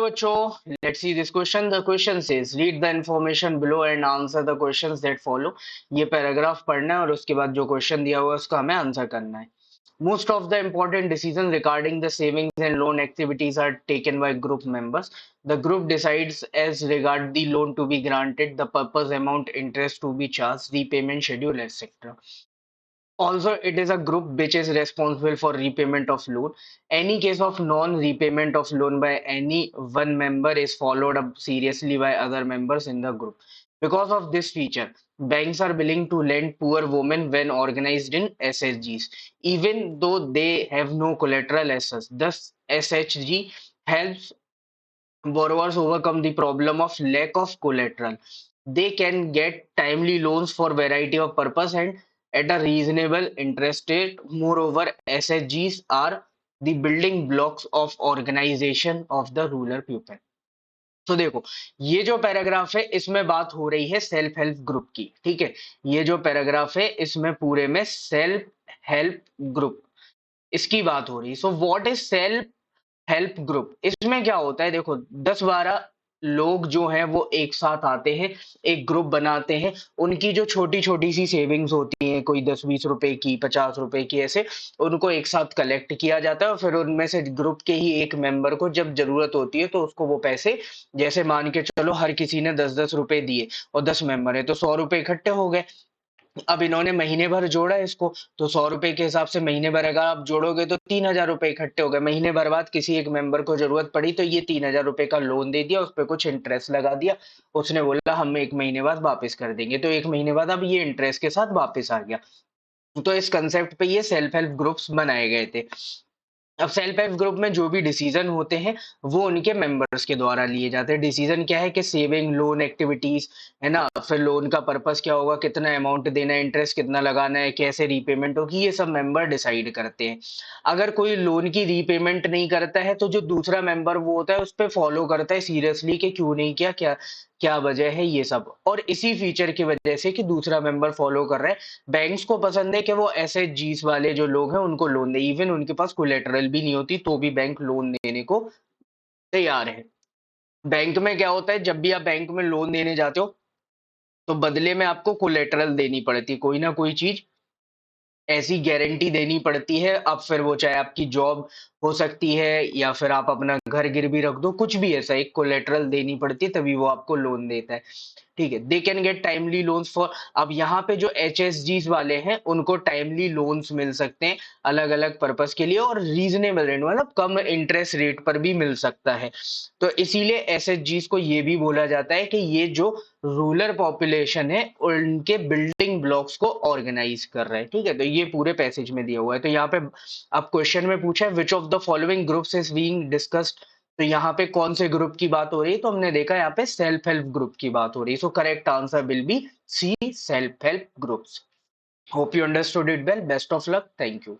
बच्चों, let's see this question. The question says, read the information below and answer the questions that follow. ये paragraph पढ़ना है और उसके बाद जो क्वेश्चन दिया हुआ है उसका हमें आंसर करना है. Most of the important decisions regarding the savings and loan activities are taken by group members. The group decides as regard the loan to be granted, the purpose, amount, interest to be charged, repayment schedule, etc. Also, it is a group which is responsible for repayment of loan. Any case of non-repayment of loan by any one member is followed up seriously by other members in the group. Because of this feature, banks are willing to lend poor women when organized in SHGs, even though they have no collateral as such. Thus, SHG helps borrowers overcome the problem of lack of collateral. They can get timely loans for variety of purpose and at a reasonable interest rate. Moreover, SHGs are the building blocks of organization of the rural people. तो देखो, ये जो paragraph है इसमें बात हो रही है सेल्फ हेल्प ग्रुप की. ठीक है, ये जो पैराग्राफ है इसमें पूरे में सेल्फ हेल्प ग्रुप इसकी बात हो रही है. So what is self help group? इसमें क्या होता है, देखो 10-12 लोग जो हैं वो एक साथ आते हैं, एक ग्रुप बनाते हैं. उनकी जो छोटी छोटी सी सेविंग्स होती हैं, कोई 10-20 रुपए की, 50 रुपए की, ऐसे उनको एक साथ कलेक्ट किया जाता है और फिर उनमें से ग्रुप के ही एक मेंबर को जब जरूरत होती है तो उसको वो पैसे, जैसे मान के चलो हर किसी ने 10-10 रुपए दिए और 10 मेंबर है तो 100 रुपए इकट्ठे हो गए. अब इन्होंने महीने भर जोड़ा इसको, तो 100 रुपए के हिसाब से महीने भर अगर आप जोड़ोगे तो 3000 रुपए इकट्ठे हो गए. महीने भर बाद किसी एक मेंबर को जरूरत पड़ी तो ये 3000 रुपए का लोन दे दिया, उस पे कुछ इंटरेस्ट लगा दिया. उसने बोला हम 1 महीने बाद वापस कर देंगे, तो 1 महीने बाद अब ये इंटरेस्ट के साथ वापस आ गया. तो इस कंसेप्ट पे ये सेल्फ हेल्प ग्रुप्स बनाए गए थे. अब सेल्फ हेल्प ग्रुप में जो भी डिसीजन होते हैं वो उनके मेंबर्स के द्वारा लिए जाते हैं. डिसीजन क्या है कि सेविंग, लोन एक्टिविटीज, है ना, फिर लोन का पर्पस क्या होगा, कितना अमाउंट देना है, इंटरेस्ट कितना लगाना है, कैसे रीपेमेंट होगी, ये सब मेंबर डिसाइड करते हैं. अगर कोई लोन की रीपेमेंट नहीं करता है तो जो दूसरा मेंबर वो होता है उस पर फॉलो करता है सीरियसली कि क्यों नहीं किया, क्या क्या वजह है, ये सब. और इसी फीचर की वजह से कि दूसरा मेंबर फॉलो कर रहा है, बैंक्स को पसंद है कि वो ऐसे जीस वाले जो लोग हैं उनको लोन दे. इवन उनके पास कोलेटरल भी नहीं होती तो भी बैंक लोन देने को तैयार है. बैंक में क्या होता है, जब भी आप बैंक में लोन देने जाते हो तो बदले में आपको कोलेटरल देनी पड़ती है, कोई ना कोई चीज ऐसी गारंटी देनी पड़ती है. अब फिर वो चाहे आपकी जॉब हो सकती है या फिर आप अपना घर गिरवी रख दो, कुछ भी ऐसा एक कोलेटरल देनी पड़ती है तभी वो आपको लोन देता है. ठीक है, they can get timely loans for. अब यहाँ पे जो एचएसजीज वाले हैं उनको टाइमली लोन्स मिल सकते हैं अलग अलग पर्पस के लिए और रीजनेबल रेट, मतलब कम इंटरेस्ट रेट पर भी मिल सकता है. तो इसीलिए एसएचजीज को ये भी बोला जाता है कि ये जो रूरल पॉपुलेशन है उनके बिल्डिंग ब्लॉक्स को ऑर्गेनाइज कर रहा है. ठीक है, तो ये पूरे पैसेज में दिया हुआ है. तो यहाँ पे अब क्वेश्चन में पूछा है which of the following groups is being discussed. तो यहाँ पे कौन से ग्रुप की बात हो रही है, तो हमने देखा यहाँ पे सेल्फ हेल्प ग्रुप की बात हो रही है. So correct answer will be C, self help groups. Hope you understood it well. Best of luck. Thank you.